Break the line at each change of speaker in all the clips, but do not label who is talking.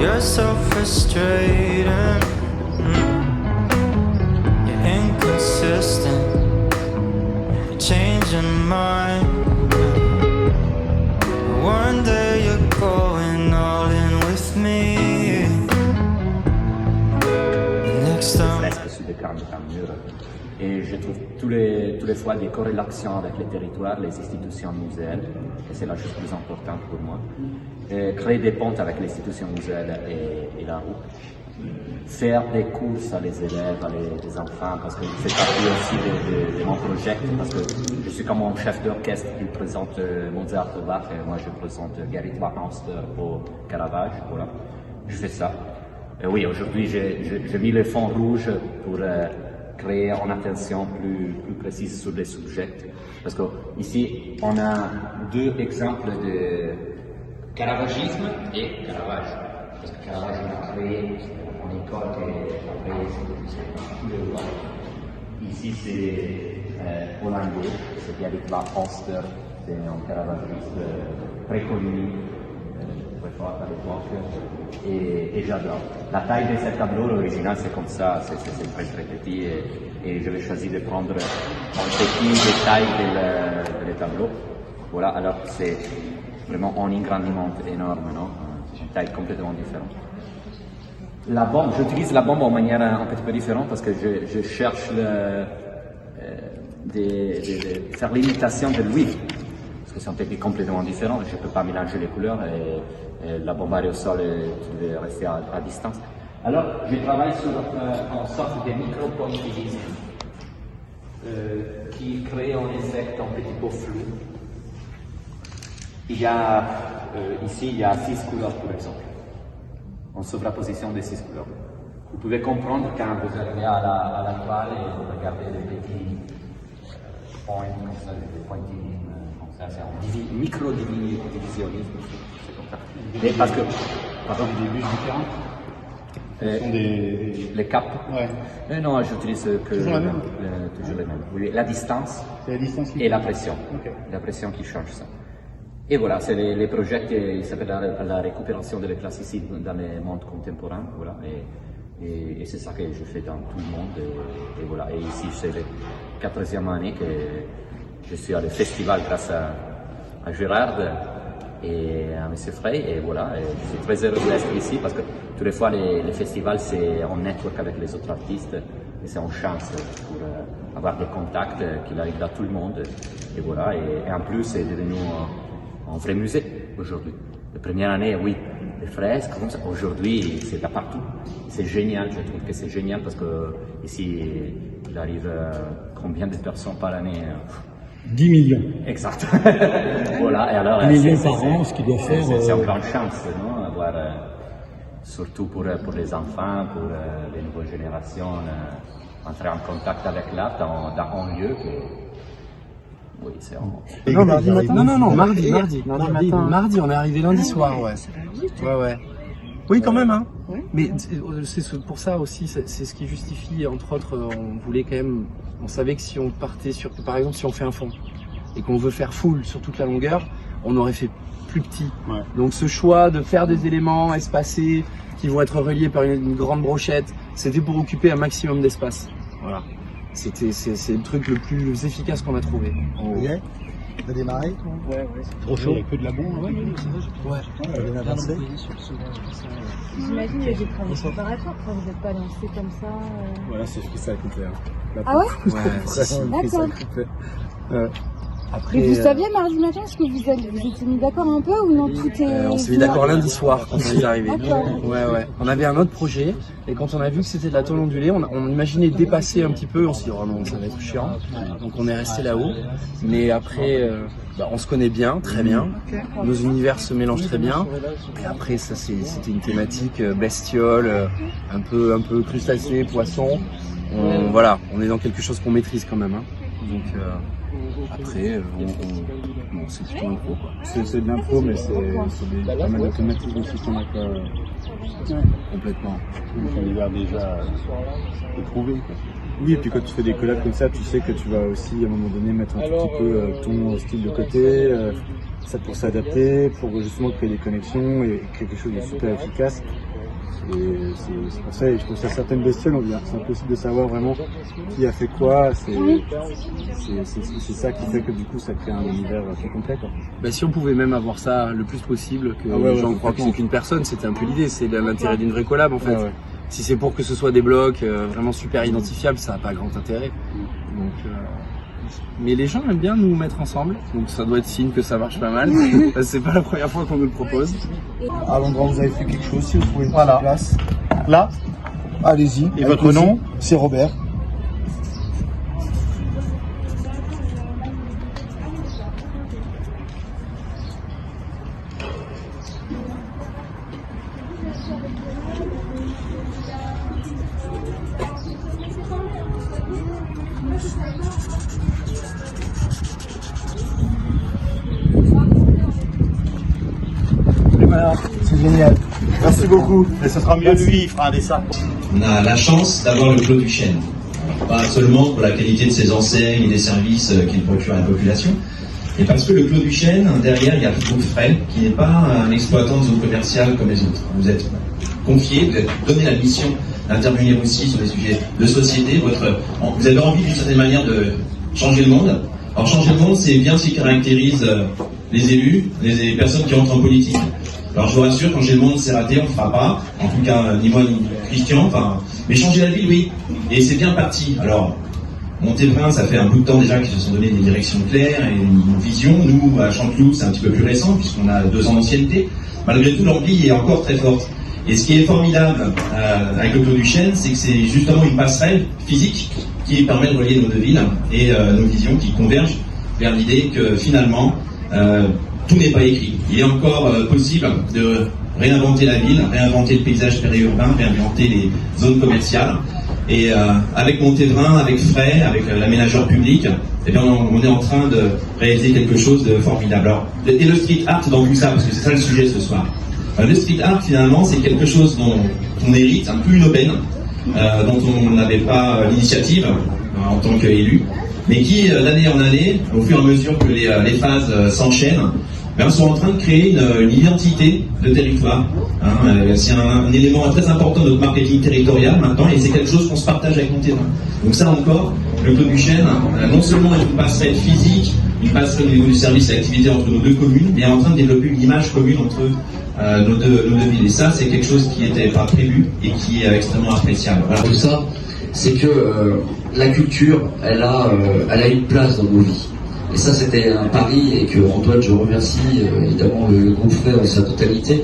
You're so frustrating. You're inconsistent. You're changing mind. One day you're going all in with me. Next time.
Fresques sur des grands murs. Et je trouve tous les fois des corrélations avec les territoires, les institutions muséales, et c'est la chose plus importante pour moi. Et créer des ponts avec les institutions muséales et la rue. Faire des courses à les élèves, à les enfants, parce que c'est partie aussi de mon projet, parce que je suis comme mon chef d'orchestre, il présente Mozart au Bach, et moi je présente Gerrit Wagner au Caravage, voilà. Je fais ça. Et oui, aujourd'hui j'ai mis le fond rouge pour créer une attention plus précise sur les sujets. Parce qu'ici, on a deux exemples de caravagisme et Caravage. Parce que Caravage, on a créé une école et après, c'est tous les lois. Ici, c'est hollandais, c'est Gerrit Wagner, c'est un caravagiste très connu. Très fort à l'époque et j'adore. La taille de ce tableau, l'original c'est comme ça, c'est très petit et je vais choisir de prendre un petit détail de le tableau. Voilà, alors c'est vraiment un agrandissement énorme, non? C'est une taille complètement différente. La bombe, j'utilise la bombe de manière un petit peu différente parce que je cherche de faire l'imitation de lui. Parce que c'est un technique complètement différent, je ne peux pas mélanger les couleurs et la bombe aérosol, tu devais rester à distance. Alors, je travaille sur une sorte de micro-pointillisme qui crée un effet un petit peu flou. Ici, il y a 6 couleurs, par exemple, en supraposition de 6 couleurs. Vous pouvez comprendre quand vous arrivez à la toile et vous regardez les petits points comme ça, des pointillismes. C'est un micro-divisionnisme. Mais parce que, pardon,
des bûches différentes. Ce sont
les capes.
Ouais.
Non, j'utilise que
toujours
les mêmes. Oui, la distance,
la distance
et la pression.
Okay.
La pression qui change ça. Et voilà, c'est les projets qui s'appellent la récupération de classicisme dans les mondes contemporains. Voilà, et c'est ça que je fais dans tout le monde. Et voilà, et ici c'est la 4e année que je suis à le festival grâce à Gérard et à M. Frey, et voilà, et je suis très heureux d'être ici parce que toutes les fois les festivals c'est en network avec les autres artistes et c'est une chance pour avoir des contacts qui arrivent à tout le monde, et voilà, et en plus c'est devenu un vrai musée aujourd'hui. La première année, oui, des fresques, comme ça. Aujourd'hui c'est de partout, c'est génial, je trouve que c'est génial parce que ici il arrive combien de personnes par année?
10 millions.
Exact. Voilà, et alors.
10 millions par an, ce qui doit faire.
C'est une grande chance, non? Avoir, surtout pour les enfants, pour les nouvelles générations, entrer en contact avec l'art dans un lieu que. Oui, c'est un.
Non, mardi matin. Non, mardi, on est arrivé lundi soir, ouais. Ouais. Oui, quand même, hein.
Ouais.
Mais c'est pour ça aussi, c'est ce qui justifie, entre autres, on voulait quand même, on savait que si on partait sur, par exemple, si on fait un fond et qu'on veut faire full sur toute la longueur, on aurait fait plus petit.
Ouais.
Donc ce choix de faire des éléments espacés qui vont être reliés par une grande brochette, c'était pour occuper un maximum d'espace. Voilà. C'est le truc le plus efficace qu'on a trouvé.
Ok. On a démarré.
Ouais.
Trop chaud. Il n'y a que de la bombe.
Ouais.
On vient d'avancer.
J'imagine qu'il y a des travaux préparatoires, quand vous n'êtes pas lancé comme ça.
Voilà, c'est ce que ça a coûté.
Ah ouais?
D'accord.
Après,
Mais vous saviez mardi matin, est-ce que vous étiez mis d'accord un peu ou non, tout est...
on s'est mis d'accord lundi soir quand on est arrivé.
D'accord.
Ouais. On avait un autre projet et quand on a vu que c'était de la tôle ondulée, on imaginait dépasser un petit peu, on s'est dit oh non, ça va être chiant. Donc on est resté là-haut. Mais après, on se connaît bien, très bien. Nos univers se mélangent très bien. Et après, ça c'était une thématique bestiole, un peu crustacé, poisson. On est dans quelque chose qu'on maîtrise quand même. Hein. Donc après, c'est plutôt impro quoi.
C'est de l'impro, mais c'est pas mal de thématiques aussi qu'on a pas
Complètement.
l'univers déjà éprouvé. Oui, et puis quand tu fais des collabs comme ça, tu sais que tu vas aussi à un moment donné mettre un tout petit peu ton style de côté, ça pour s'adapter, pour justement créer des connexions et quelque chose de super efficace. Et c'est pour ça, et je trouve ça certaines bestioles, c'est impossible de savoir vraiment qui a fait quoi. C'est ça qui fait que du coup ça crée un univers plus complet, quoi.
Bah, si on pouvait même avoir ça le plus possible, que
ouais,
les gens
ouais,
croient que c'est qu'une personne, c'était un peu l'idée, c'est l'intérêt d'une vraie collab en fait.
Ouais.
Si c'est pour que ce soit des blocs vraiment super identifiables, ça n'a pas grand intérêt. Donc, mais les gens aiment bien nous mettre ensemble, donc ça doit être signe que ça marche pas mal. C'est pas la première fois qu'on nous le propose.
À l'endroit où vous avez fait quelque chose, si vous trouvez une petite place. Là. Allez-y.
Et votre nom?
C'est Robert. Voilà, c'est génial. Merci beaucoup. Et ce sera mieux lui, il fera un dessin.
On a la chance d'avoir le Clos du Chêne. Pas seulement pour la qualité de ses enseignes et des services qu'il procure à la population, mais parce que le Clos du Chêne, derrière, il y a le groupe Frey, qui n'est pas un exploitant de zone commerciale comme les autres. Vous êtes confié, vous êtes donné la mission d'intervenir aussi sur des sujets de société. Vous avez envie d'une certaine manière de changer le monde. Alors changer le monde, c'est bien ce qui caractérise les élus, les personnes qui entrent en politique. Alors je vous rassure, changer le monde c'est raté, on ne le fera pas, en tout cas ni moi ni Christian, mais changer la ville oui, et c'est bien parti. Alors Montévrain, ça fait un bout de temps déjà qu'ils se sont donné des directions claires et une vision. Nous à Chanteloup c'est un petit peu plus récent puisqu'on a 2 ans d'ancienneté. Malgré tout l'envie est encore très forte. Et ce qui est formidable avec le Clos du Chêne, c'est que c'est justement une passerelle physique qui permet de relier nos 2 villes et nos visions qui convergent vers l'idée que finalement tout n'est pas écrit. Il est encore possible de réinventer la ville, réinventer le paysage périurbain, réinventer les zones commerciales. Et avec Montévrain, avec Frey, avec l'aménageur public, eh bien, on est en train de réaliser quelque chose de formidable. Alors, et le street art dans tout ça, parce que c'est ça le sujet ce soir. Le street art, finalement, c'est quelque chose dont on hérite, un peu une aubaine, dont on n'avait pas l'initiative en tant qu'élu, mais qui, d'année en année, au fur et à mesure que les phases s'enchaînent, sont en train de créer une identité de territoire. C'est un élément très important de notre marketing territorial maintenant, et c'est quelque chose qu'on se partage avec Montévrain. Donc ça encore, le Clos du Chêne, non seulement est une passerelle physique, une passerelle au niveau du service et activité entre nos 2 communes, mais est en train de développer une image commune entre nos deux villes. Et ça, c'est quelque chose qui n'était pas prévu et qui est extrêmement appréciable.
Voilà. Tout ça, c'est que la culture, elle a une place dans nos vies. Et ça, c'était un pari, et que Antoine, je remercie évidemment le groupe Frey dans sa totalité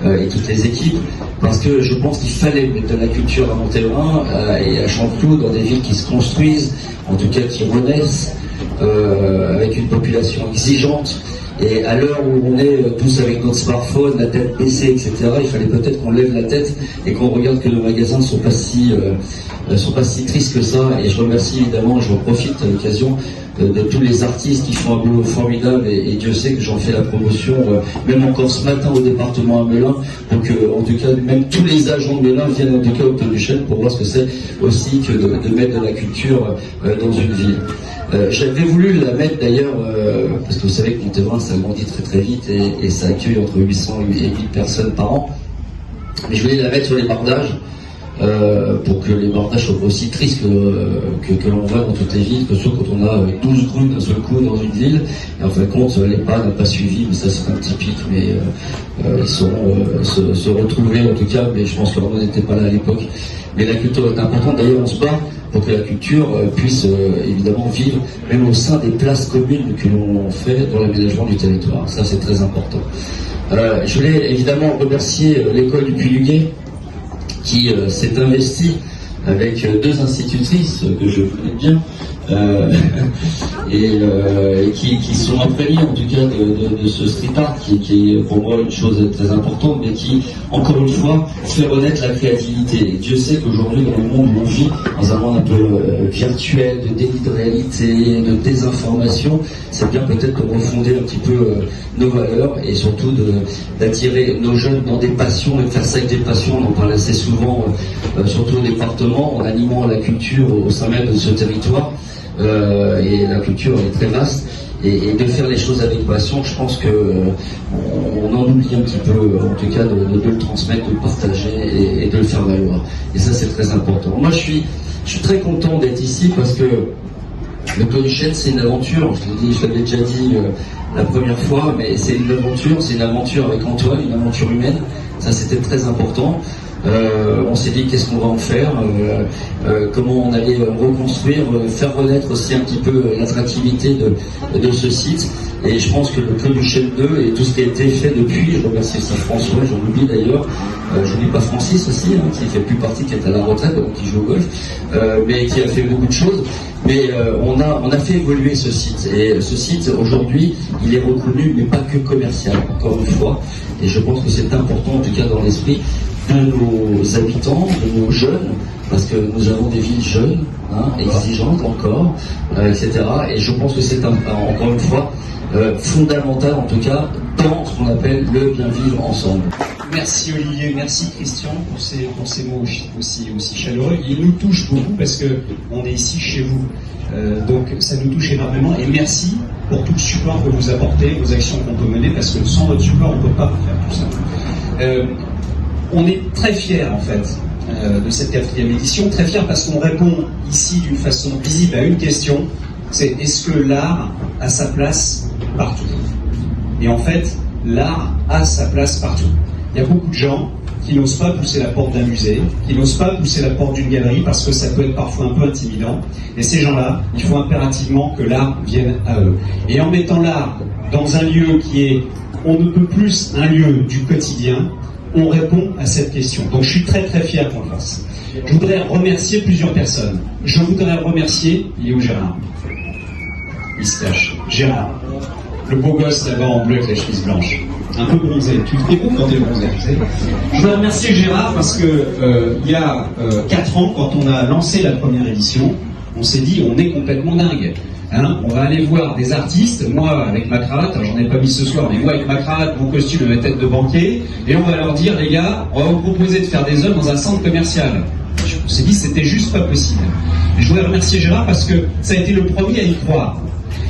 et toutes les équipes, parce que je pense qu'il fallait mettre de la culture à Montévrain et à Chanteloup, dans des villes qui se construisent, en tout cas qui renaissent, avec une population exigeante. Et à l'heure où on est tous avec notre smartphone, la tête baissée, etc., il fallait peut-être qu'on lève la tête et qu'on regarde que nos magasins ne sont pas si tristes que ça. Et je remercie évidemment, je profite à l'occasion de tous les artistes qui font un boulot formidable, et Dieu sait que j'en fais la promotion, même encore ce matin au département à Melun. Donc en tout cas, même tous les agents de Melun viennent en tout cas au Clos du Chêne pour voir ce que c'est aussi que de mettre de la culture dans une ville. J'avais voulu la mettre d'ailleurs, parce que vous savez que Montévrain ça grandit très très vite et ça accueille entre 800 et 1000 personnes par an. Mais je voulais la mettre sur les bordages, pour que les bordages soient aussi tristes que l'on voit dans toutes les villes, que ce soit quand on a 12 grues d'un seul coup dans une ville. Et en fin de compte, l'EHPAD n'a pas suivi, mais ça c'est un typique, mais ils sauront se retrouver en tout cas, mais je pense que l'on n'était pas là à l'époque. Mais la culture est importante, d'ailleurs on se bat pour que la culture puisse évidemment vivre, même au sein des places communes que l'on fait dans l'aménagement du territoire. Ça c'est très important. Je voulais évidemment remercier l'école du Puy-du-Guet, qui s'est investie avec 2 institutrices que je connais bien, et qui sont imprégnées en tout cas de ce street art qui est pour moi une chose très importante, mais qui, encore une fois, fait renaître la créativité. Et Dieu sait qu'aujourd'hui, dans le monde où on vit, dans un monde un peu virtuel, de déni de réalité, de désinformation, c'est bien peut-être de refonder un petit peu nos valeurs, et surtout d'attirer nos jeunes dans des passions, et de faire ça avec des passions. On en parle assez souvent, surtout au département, en animant la culture au sein même de ce territoire. Et la culture est très vaste, et de faire les choses avec passion, je pense que on en oublie un petit peu, en tout cas, de le transmettre, de le partager et de le faire valoir. Et ça, c'est très important. Moi, je suis très content d'être ici parce que le Clos du Chêne, c'est une aventure. Je l'avais déjà dit la première fois, mais c'est une aventure avec Antoine, une aventure humaine. Ça, c'était très important. On s'est dit qu'est-ce qu'on va en faire, comment on allait reconstruire, faire renaître aussi un petit peu l'attractivité de ce site. Et je pense que le Clos du Chêne 2 et tout ce qui a été fait depuis, je remercie aussi François, j'en oublie d'ailleurs, je n'oublie pas Francis aussi, qui fait plus partie, qui est à la retraite, donc qui joue au golf, mais qui a fait beaucoup de choses. Mais on a fait évoluer ce site. Et ce site, aujourd'hui, il est reconnu, mais pas que commercial, encore une fois. Et je pense que c'est important, en tout cas dans l'esprit de nos habitants, de nos jeunes, parce que nous avons des villes jeunes, exigeantes encore, etc. Et je pense que c'est encore une fois fondamental, en tout cas, dans ce qu'on appelle le bien vivre ensemble.
Merci Olivier, merci Christian pour ces mots aussi chaleureux. Ils nous touchent beaucoup parce que on est ici chez vous. Donc ça nous touche énormément et merci pour tout le support que vous apportez, vos actions qu'on peut mener, parce que sans votre support, on ne peut pas faire tout ça. On est très fiers en fait de cette 4e édition, très fiers parce qu'on répond ici d'une façon visible à une question, c'est est-ce que l'art a sa place partout? Et en fait, l'art a sa place partout. Il y a beaucoup de gens qui n'osent pas pousser la porte d'un musée, qui n'osent pas pousser la porte d'une galerie parce que ça peut être parfois un peu intimidant. Et ces gens-là, il faut impérativement que l'art vienne à eux. Et en mettant l'art dans un lieu qui est, on ne peut plus, un lieu du quotidien, on répond à cette question. Donc je suis très très fier qu'on le fasse. Je voudrais remercier plusieurs personnes. Je voudrais remercier, il est où Gérard? Il se cache. Gérard, le beau gosse là-bas en bleu avec les chemises blanches. Un peu bronzé. Tu te découvres quand tu es bronzé, tu sais. Je voudrais remercier Gérard parce que il y a 4 ans, quand on a lancé la première édition, on s'est dit on est complètement dingue. On va aller voir des artistes, moi avec ma cravate, alors j'en ai pas mis ce soir, mais moi avec ma cravate, mon costume et ma tête de banquier, et on va leur dire les gars, on va vous proposer de faire des œuvres dans un centre commercial. On s'est dit c'était juste pas possible. Et je voudrais remercier Gérard parce que ça a été le premier à y croire.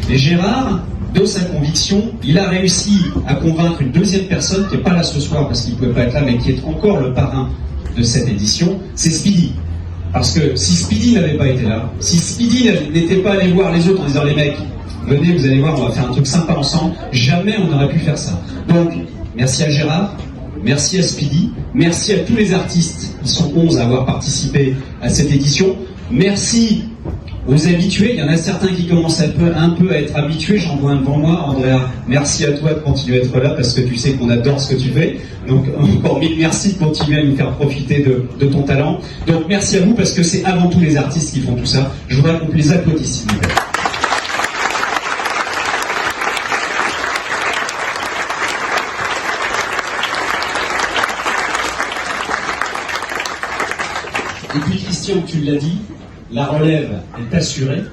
Et Gérard, de sa conviction, il a réussi à convaincre une deuxième personne qui n'est pas là ce soir parce qu'il ne pouvait pas être là, mais qui est encore le parrain de cette édition, c'est Speedy. Parce que si Speedy n'avait pas été là, si Speedy n'était pas allé voir les autres en disant les mecs, venez, vous allez voir, on va faire un truc sympa ensemble, jamais on n'aurait pu faire ça. Donc, merci à Gérard, merci à Speedy, merci à tous les artistes, ils sont 11 à avoir participé à cette édition, merci aux habitués, il y en a certains qui commencent un peu à être habitués, j'en vois un devant moi. Andrea, merci à toi de continuer à être là parce que tu sais qu'on adore ce que tu fais. Donc encore mille merci de continuer à nous faire profiter de ton talent. Donc merci à vous parce que c'est avant tout les artistes qui font tout ça. Je voudrais qu'on les applaudisse s'il vous plaît. Et puis Christian, tu l'as dit, la relève est assurée,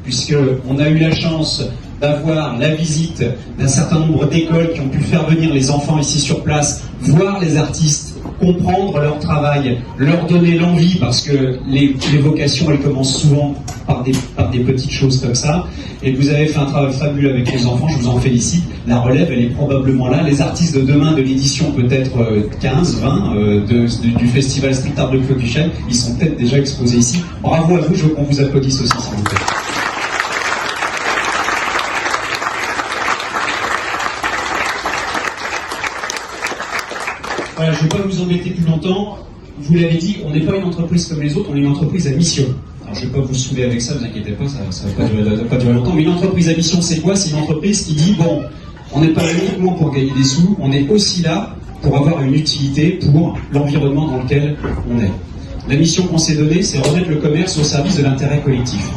puisqu'on a eu la chance d'avoir la visite d'un certain nombre d'écoles qui ont pu faire venir les enfants ici sur place, voir les artistes, comprendre leur travail, leur donner l'envie, parce que les vocations, elles commencent souvent par des petites choses comme ça. Et vous avez fait un travail fabuleux avec les enfants, je vous en félicite. La relève, elle est probablement là. Les artistes de demain, de l'édition peut-être 15, 20 du festival Street Art de Clos du Chêne, ils sont peut-être déjà exposés ici. Bravo à vous, je veux qu'on vous applaudisse aussi, s'il vous plaît. Voilà, je ne vais pas vous embêter plus longtemps. Vous l'avez dit, on n'est pas une entreprise comme les autres, on est une entreprise à mission. Alors je ne vais pas vous saouler avec ça, ne vous inquiétez pas, ça ne va pas durer longtemps. Mais une entreprise à mission, c'est quoi? C'est une entreprise qui dit, bon, on n'est pas là uniquement pour gagner des sous, on est aussi là pour avoir une utilité pour l'environnement dans lequel on est. La mission qu'on s'est donnée, c'est remettre le commerce au service de l'intérêt collectif.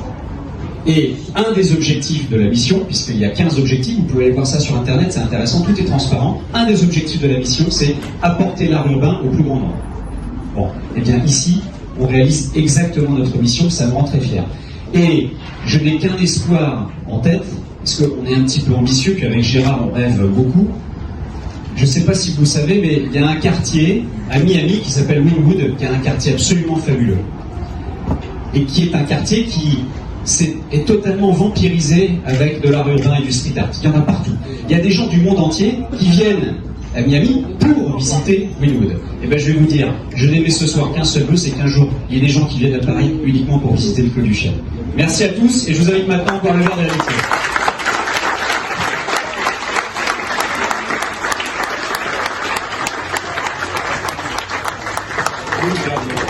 Et un des objectifs de la mission, puisqu'il y a 15 objectifs, vous pouvez aller voir ça sur Internet, c'est intéressant, tout est transparent. Un des objectifs de la mission, c'est apporter l'art urbain au plus grand nombre. Bon, et bien ici, on réalise exactement notre mission, ça me rend très fier. Et je n'ai qu'un espoir en tête, parce qu'on est un petit peu ambitieux, puis avec Gérard, on rêve beaucoup. Je ne sais pas si vous le savez, mais il y a un quartier à Miami qui s'appelle Wynwood, qui est un quartier absolument fabuleux. Et qui est un quartier qui est totalement vampirisé avec de l'art urbain et du street art. Il y en a partout. Il y a des gens du monde entier qui viennent à Miami pour visiter Wynwood. Et ben je vais vous dire, je n'aimais ce soir qu'un seul vœu, c'est qu'un jour, il y ait des gens qui viennent à Paris uniquement pour visiter le Clos du Chêne. Merci à tous et je vous invite maintenant à boire le verre de l'amitié. Thank you.